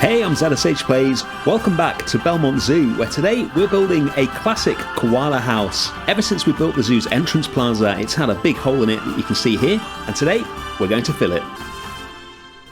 Hey, I'm ZSH Plays. Welcome back to Bellemont Zoo, where today we're building a classic koala house. Ever since we built the zoo's entrance plaza, it's had a big hole in it that you can see here, and today we're going to fill it.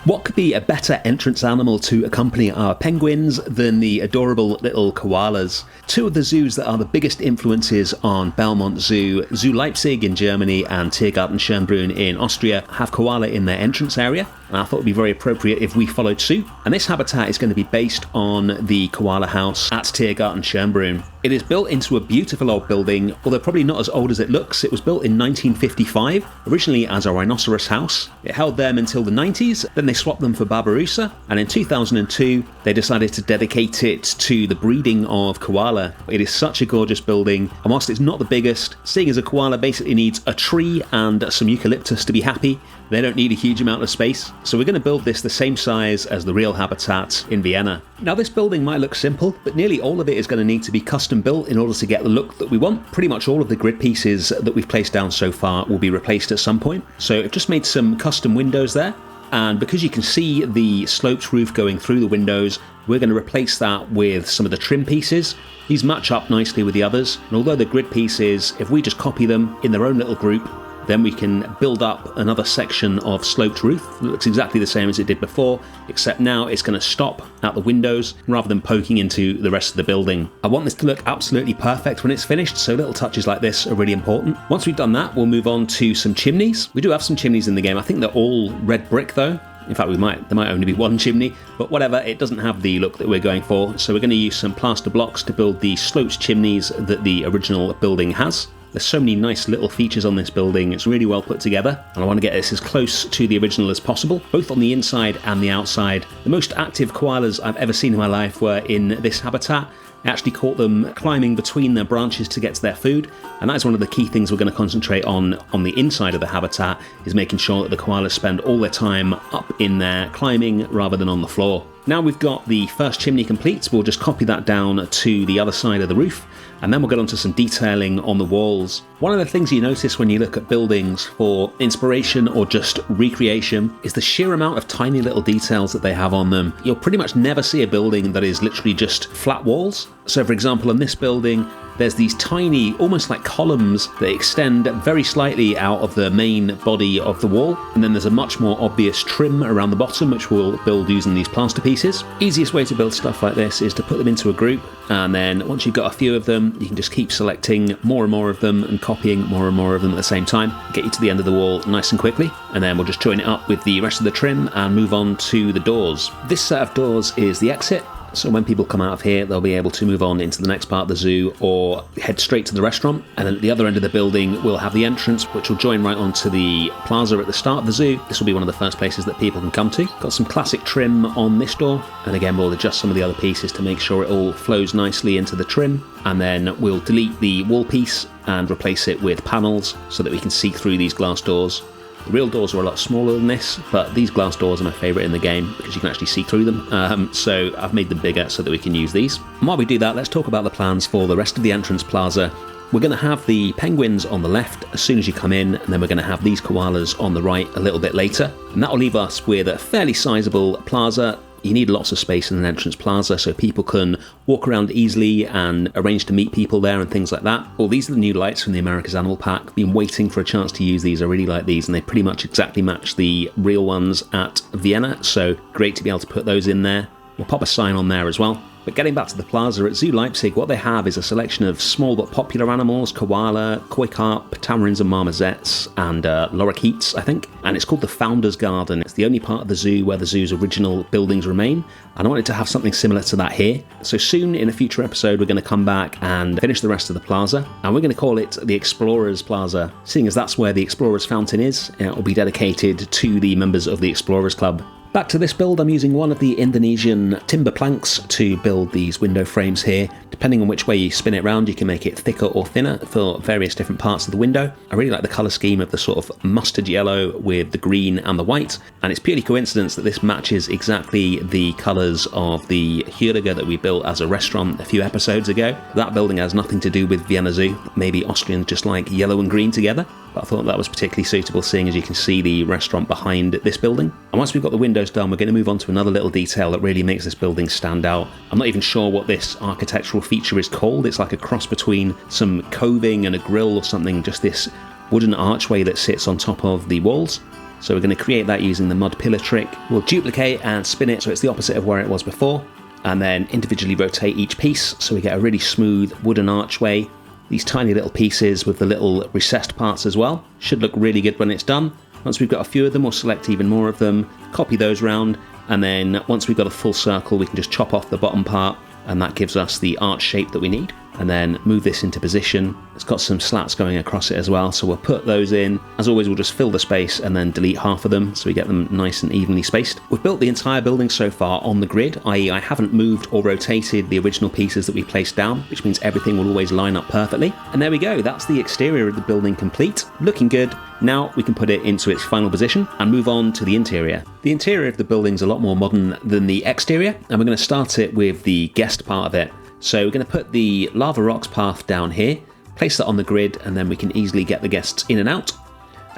What could be a better entrance animal to accompany our penguins than the adorable little koalas? Two of the zoos that are the biggest influences on Bellemont Zoo, Zoo Leipzig in Germany and Tiergarten Schönbrunn in Austria, have koala in their entrance area. And I thought it would be very appropriate if we followed suit. And this habitat is going to be based on the koala house at Tiergarten Schönbrunn. It is built into a beautiful old building, although probably not as old as it looks. It was built in 1955, originally as a rhinoceros house. It held them until the 90s, then they swapped them for Barbaroussa, and in 2002 they decided to dedicate it to the breeding of koala. It is such a gorgeous building, and whilst it's not the biggest, seeing as a koala basically needs a tree and some eucalyptus to be happy, they don't need a huge amount of space. So we're going to build this the same size as the real habitat in Vienna. Now this building might look simple, but nearly all of it is going to need to be custom built in order to get the look that we want. Pretty much all of the grid pieces that we've placed down so far will be replaced at some point. So I've just made some custom windows there, and because you can see the sloped roof going through the windows, we're going to replace that with some of the trim pieces. These match up nicely with the others, and although the grid pieces, if we just copy them in their own little group, then we can build up another section of sloped roof that looks exactly the same as it did before, except now it's going to stop at the windows rather than poking into the rest of the building. I want this to look absolutely perfect when it's finished, so little touches like this are really important. Once we've done that, we'll move on to some chimneys. We do have some chimneys in the game. I think they're all red brick though. In fact, there might only be one chimney, but whatever, it doesn't have the look that we're going for. So we're going to use some plaster blocks to build the sloped chimneys that the original building has. There's so many nice little features on this building, it's really well put together, and I want to get this as close to the original as possible, both on the inside and the outside. The most active koalas I've ever seen in my life were in this habitat. I actually caught them climbing between their branches to get to their food, and that is one of the key things we're going to concentrate on the inside of the habitat, is making sure that the koalas spend all their time up in there climbing rather than on the floor. Now we've got the first chimney complete, we'll just copy that down to the other side of the roof, and then we'll get onto some detailing on the walls. One of the things you notice when you look at buildings for inspiration or just recreation is the sheer amount of tiny little details that they have on them. You'll pretty much never see a building that is literally just flat walls. So for example, in this building, there's these tiny, almost like columns that extend very slightly out of the main body of the wall, and then there's a much more obvious trim around the bottom, which we'll build using these plaster pieces. Easiest way to build stuff like this is to put them into a group, and then once you've got a few of them, you can just keep selecting more and more of them and copying more and more of them at the same time, get you to the end of the wall nice and quickly, and then we'll just join it up with the rest of the trim and move on to the doors. This set of doors is the exit. So when people come out of here, they'll be able to move on into the next part of the zoo or head straight to the restaurant. And then at the other end of the building, we'll have the entrance, which will join right onto the plaza at the start of the zoo. This will be one of the first places that people can come to. Got some classic trim on this door. And again, we'll adjust some of the other pieces to make sure it all flows nicely into the trim. And then we'll delete the wall piece and replace it with panels so that we can see through these glass doors. The real doors are a lot smaller than this, but these glass doors are my favourite in the game because you can actually see through them, so I've made them bigger so that we can use these. And while we do that, let's talk about the plans for the rest of the entrance plaza. We're going to have the penguins on the left as soon as you come in, and then we're going to have these koalas on the right a little bit later. And that will leave us with a fairly sizable plaza. You need lots of space in an entrance plaza so people can walk around easily and arrange to meet people there and things like that. Well, these are the new lights from the America's Animal Pack. Been waiting for a chance to use these. I really like these, and they pretty much exactly match the real ones at Vienna, so great to be able to put those in there. We'll pop a sign on there as well. But getting back to the plaza at Zoo Leipzig, what they have is a selection of small but popular animals: koala, koi carp, tamarins and marmosets, and lorikeets, I think. And it's called the Founders Garden. It's the only part of the zoo where the zoo's original buildings remain. And I wanted to have something similar to that here. So soon, in a future episode, we're going to come back and finish the rest of the plaza. And we're going to call it the Explorers Plaza, seeing as that's where the Explorers Fountain is. It will be dedicated to the members of the Explorers Club. Back to this build, I'm using one of the Indonesian timber planks to build these window frames here. Depending on which way you spin it round, you can make it thicker or thinner for various different parts of the window. I really like the colour scheme of the sort of mustard yellow with the green and the white, and it's purely coincidence that this matches exactly the colours of the Hürger that we built as a restaurant a few episodes ago. That building has nothing to do with Vienna Zoo. Maybe Austrians just like yellow and green together. but I thought that was particularly suitable seeing as you can see the restaurant behind this building. And once we've got the windows done, we're going to move on to another little detail that really makes this building stand out. I'm not even sure what this architectural feature is called. It's like a cross between some coving and a grill or something, just this wooden archway that sits on top of the walls. So we're going to create that using the mud pillar trick. We'll duplicate and spin it so it's the opposite of where it was before, and then individually rotate each piece so we get a really smooth wooden archway. These tiny little pieces with the little recessed parts as well should look really good when it's done. Once we've got a few of them, we'll select even more of them, copy those round, and then once we've got a full circle, we can just chop off the bottom part, and that gives us the arch shape that we need. And then move this into position. It's got some slats going across it as well, so we'll put those in. As always, we'll just fill the space and then delete half of them so we get them nice and evenly spaced. We've built the entire building so far on the grid, i.e. I haven't moved or rotated the original pieces that we placed down, which means everything will always line up perfectly. And there we go, that's the exterior of the building complete. Looking good. Now we can put it into its final position and move on to the interior. The interior of the building's a lot more modern than the exterior, and we're going to start it with the guest part of it. So we're going to put the lava rocks path down here, place that on the grid, and then we can easily get the guests in and out.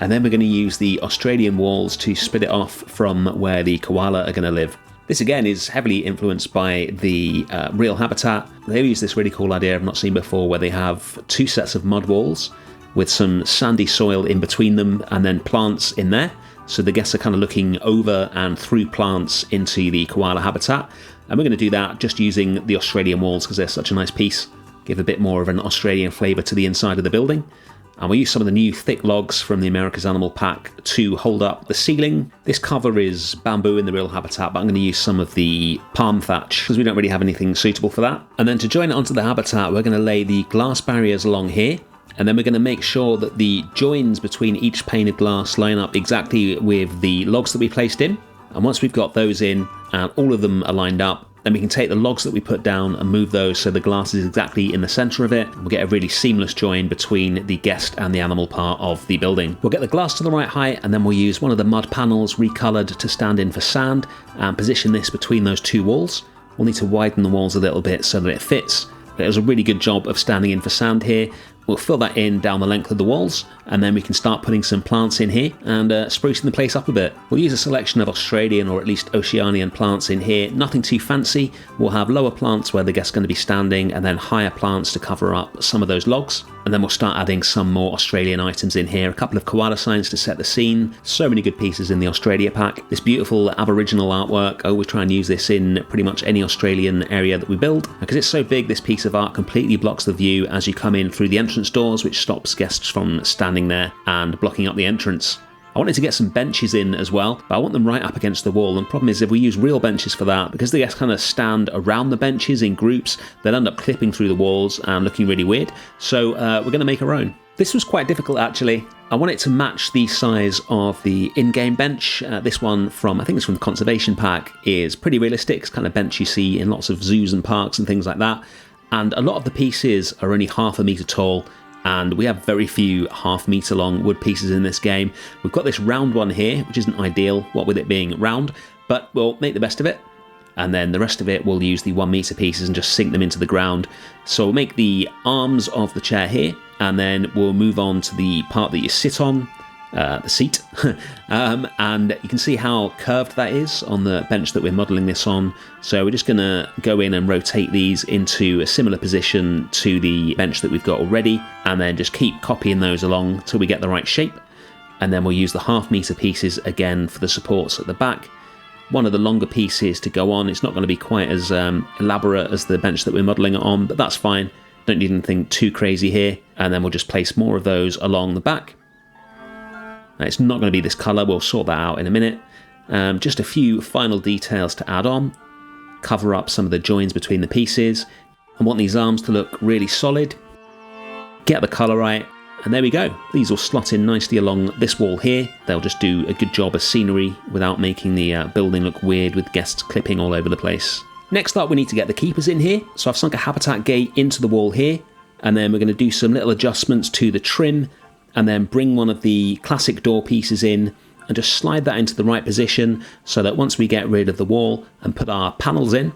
And then we're going to use the Australian walls to split it off from where the koala are going to live. This again is heavily influenced by the real habitat. They've used this really cool idea I've not seen before, where they have two sets of mud walls with some sandy soil in between them and then plants in there. So the guests are kind of looking over and through plants into the koala habitat. And we're going to do that just using the Australian walls because they're such a nice piece. Give a bit more of an Australian flavour to the inside of the building. And we'll use some of the new thick logs from the America's Animal Pack to hold up the ceiling. This cover is bamboo in the real habitat, but I'm going to use some of the palm thatch because we don't really have anything suitable for that. And then to join it onto the habitat, we're going to lay the glass barriers along here. And then we're going to make sure that the joins between each pane of glass line up exactly with the logs that we placed in. And once we've got those in and all of them are lined up, then we can take the logs that we put down and move those so the glass is exactly in the centre of it. We'll get a really seamless join between the guest and the animal part of the building. We'll get the glass to the right height, and then we'll use one of the mud panels recoloured to stand in for sand and position this between those two walls. We'll need to widen the walls a little bit so that it fits. But it was a really good job of standing in for sand here. We'll fill that in down the length of the walls, and then we can start putting some plants in here and sprucing the place up a bit. We'll use a selection of Australian or at least Oceanian plants in here, nothing too fancy. We'll have lower plants where the guest's going to be standing and then higher plants to cover up some of those logs. And then we'll start adding some more Australian items in here, a couple of koala signs to set the scene. So many good pieces in the Australia pack. This beautiful Aboriginal artwork, I always try and use this in pretty much any Australian area that we build. Because it's so big, this piece of art completely blocks the view as you come in through the entrance doors, which stops guests from standing there and blocking up the entrance. I wanted to get some benches in as well, but I want them right up against the wall. And the problem is if we use real benches for that, because the guests kind of stand around the benches in groups, they'll end up clipping through the walls and looking really weird. So we're going to make our own. This was quite difficult actually. I want it to match the size of the in-game bench. This one from, I think it's from the Conservation Pack, is pretty realistic. It's kind of bench you see in lots of zoos and parks and things like that. And a lot of the pieces are only half a metre tall, and we have very few half-metre long wood pieces in this game. We've got this round one here, which isn't ideal, what with it being round, but we'll make the best of it. And then the rest of it, we'll use the 1 metre pieces and just sink them into the ground. So we'll make the arms of the chair here, and then we'll move on to the part that you sit on, the seat. And you can see how curved that is on the bench that we're modelling this on. So we're just going to go in and rotate these into a similar position to the bench that we've got already, and then just keep copying those along till we get the right shape. And then we'll use the half-metre pieces again for the supports at the back. One of the longer pieces to go on. It's not going to be quite as elaborate as the bench that we're modelling it on, but that's fine. Don't need anything too crazy here. And then we'll just place more of those along the back. Now, it's not going to be this colour, we'll sort that out in a minute. Just a few final details to add on. Cover up some of the joins between the pieces. I want these arms to look really solid. Get the colour right, and there we go. These will slot in nicely along this wall here. They'll just do a good job as scenery without making the building look weird with guests clipping all over the place. Next up, we need to get the keepers in here. So I've sunk a habitat gate into the wall here, and then we're going to do some little adjustments to the trim, and then bring one of the classic door pieces in and just slide that into the right position so that once we get rid of the wall and put our panels in,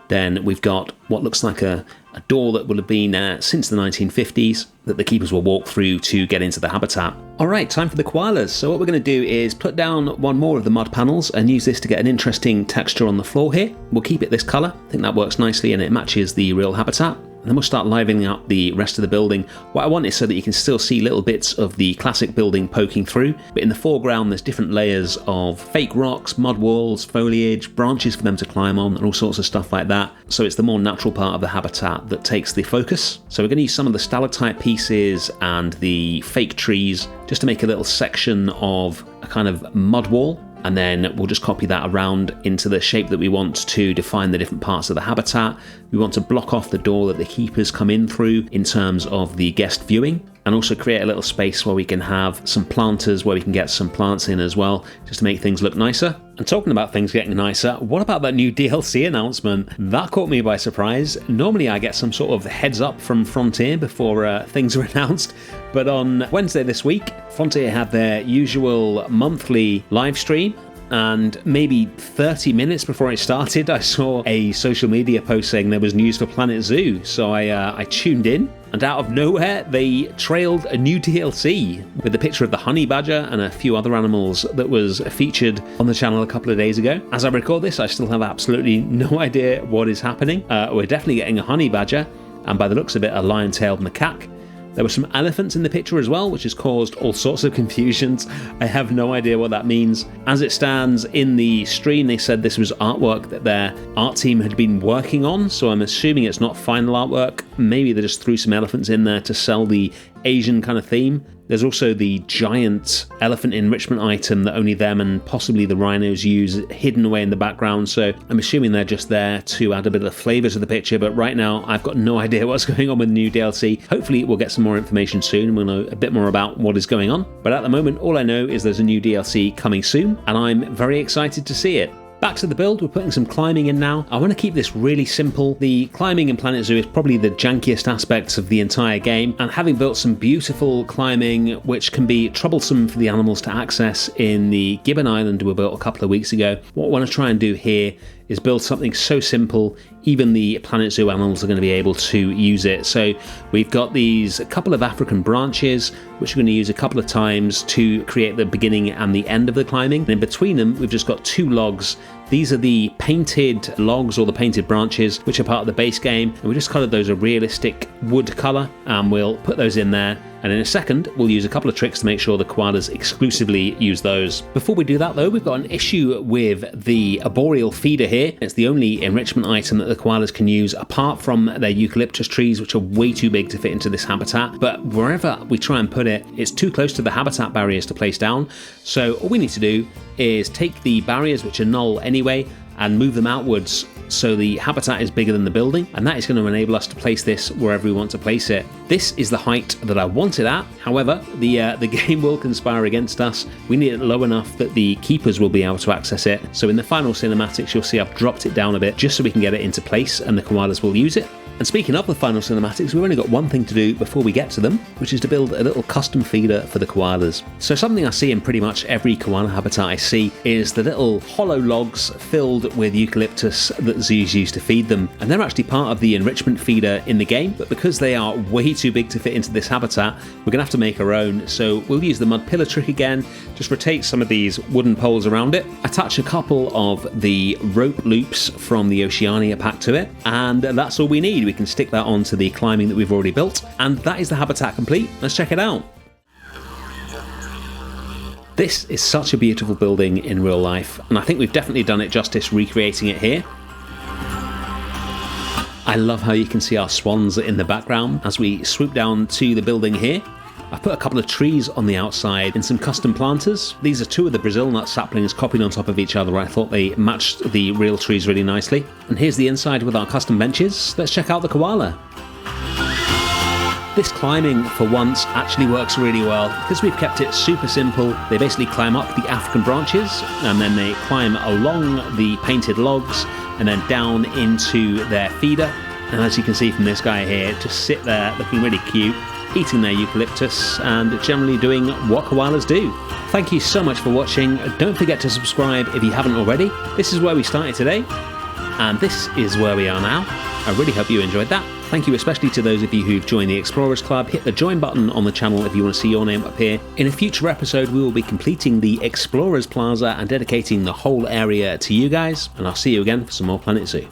then we've got what looks like a a door that will have been since the 1950s that the keepers will walk through to get into the habitat. All right, time for the koalas. So what we're going to do is put down one more of the mud panels and use this to get an interesting texture on the floor here. We'll keep it this color. I think that works nicely and it matches the real habitat. And then we'll start livening up the rest of the building. What I want is so that you can still see little bits of the classic building poking through, but in the foreground there's different layers of fake rocks, mud walls, foliage, branches for them to climb on, and all sorts of stuff like that. So it's the more natural part of the habitat that takes the focus. So we're going to use some of the stalactite pieces and the fake trees just to make a little section of a kind of mud wall. And then we'll just copy that around into the shape that we want to define the different parts of the habitat. We want to block off the door that the keepers come in through in terms of the guest viewing, and also create a little space where we can have some planters where we can get some plants in as well, just to make things look nicer. And talking about things getting nicer, what about that new DLC announcement? That caught me by surprise. Normally I get some sort of heads up from Frontier before things are announced, but on Wednesday this week, Frontier had their usual monthly live stream, and maybe 30 minutes before it started, I saw a social media post saying there was news for Planet Zoo. So I tuned in, and out of nowhere, they trailed a new DLC with a picture of the honey badger and a few other animals that was featured on the channel a couple of days ago. As I record this, I still have absolutely no idea what is happening. We're definitely getting a honey badger, and by the looks of it, a lion-tailed macaque. There were some elephants in the picture as well, which has caused all sorts of confusions. I have no idea what that means. As it stands in the stream, they said this was artwork that their art team had been working on, so I'm assuming it's not final artwork. Maybe they just threw some elephants in there to sell the Asian kind of theme. There's also the giant elephant enrichment item that only them and possibly the rhinos use hidden away in the background, so I'm assuming they're just there to add a bit of flavour to the picture, but right now I've got no idea what's going on with the new DLC. Hopefully we'll get some more information soon and we'll know a bit more about what is going on, but at the moment all I know is there's a new DLC coming soon and I'm very excited to see it. Back to the build, we're putting some climbing in now. I want to keep this really simple. The climbing in Planet Zoo is probably the jankiest aspect of the entire game, and having built some beautiful climbing which can be troublesome for the animals to access in the Gibbon Island we built a couple of weeks ago, what I want to try and do here is build something so simple even the Planet Zoo animals are going to be able to use it. So we've got these couple of African branches which we're going to use a couple of times to create the beginning and the end of the climbing. And in between them we've just got two logs. These are the painted logs or the painted branches which are part of the base game, and we just colored those a realistic wood colour, and we'll put those in there. And in a second, we'll use a couple of tricks to make sure the koalas exclusively use those. Before we do that though, we've got an issue with the arboreal feeder here. It's the only enrichment item that the koalas can use apart from their eucalyptus trees, which are way too big to fit into this habitat. But wherever we try and put it, it's too close to the habitat barriers to place down. So all we need to do is take the barriers, which are null anyway, and move them outwards so the habitat is bigger than the building, and that is going to enable us to place this wherever we want to place it. This is the height that I want it at. However, the game will conspire against us. We need it low enough that the keepers will be able to access it. So in the final cinematics, you'll see I've dropped it down a bit just so we can get it into place and the koalas will use it. And speaking of the final cinematics, we've only got one thing to do before we get to them, which is to build a little custom feeder for the koalas. So something I see in pretty much every koala habitat I see is the little hollow logs filled with eucalyptus that zoos use to feed them. And they're actually part of the enrichment feeder in the game, but because they are way too big to fit into this habitat, we're going to have to make our own. So we'll use the mud pillar trick again, just rotate some of these wooden poles around it, attach a couple of the rope loops from the Oceania pack to it, and that's all we need. We can stick that onto the climbing that we've already built, and that is the habitat complete. Let's check it out. This is such a beautiful building in real life, and I think we've definitely done it justice recreating it here. I love how you can see our swans in the background as we swoop down to the building here. I've put a couple of trees on the outside and some custom planters. These are two of the Brazil nut saplings copied on top of each other. I thought they matched the real trees really nicely. And here's the inside with our custom benches. Let's check out the koala. This climbing, for once, actually works really well because we've kept it super simple. They basically climb up the African branches and then they climb along the painted logs and then down into their feeder. And as you can see from this guy here, just sit there looking really cute, eating their eucalyptus and generally doing what koalas do. Thank you so much for watching. Don't forget to subscribe if you haven't already. This is where we started today, and this is where we are now. I really hope you enjoyed that. Thank you especially to those of you who've joined the Explorers Club. Hit the join button on the channel if you want to see your name up here. In a future episode, we will be completing the Explorers Plaza and dedicating the whole area to you guys, and I'll see you again for some more Planet Zoo.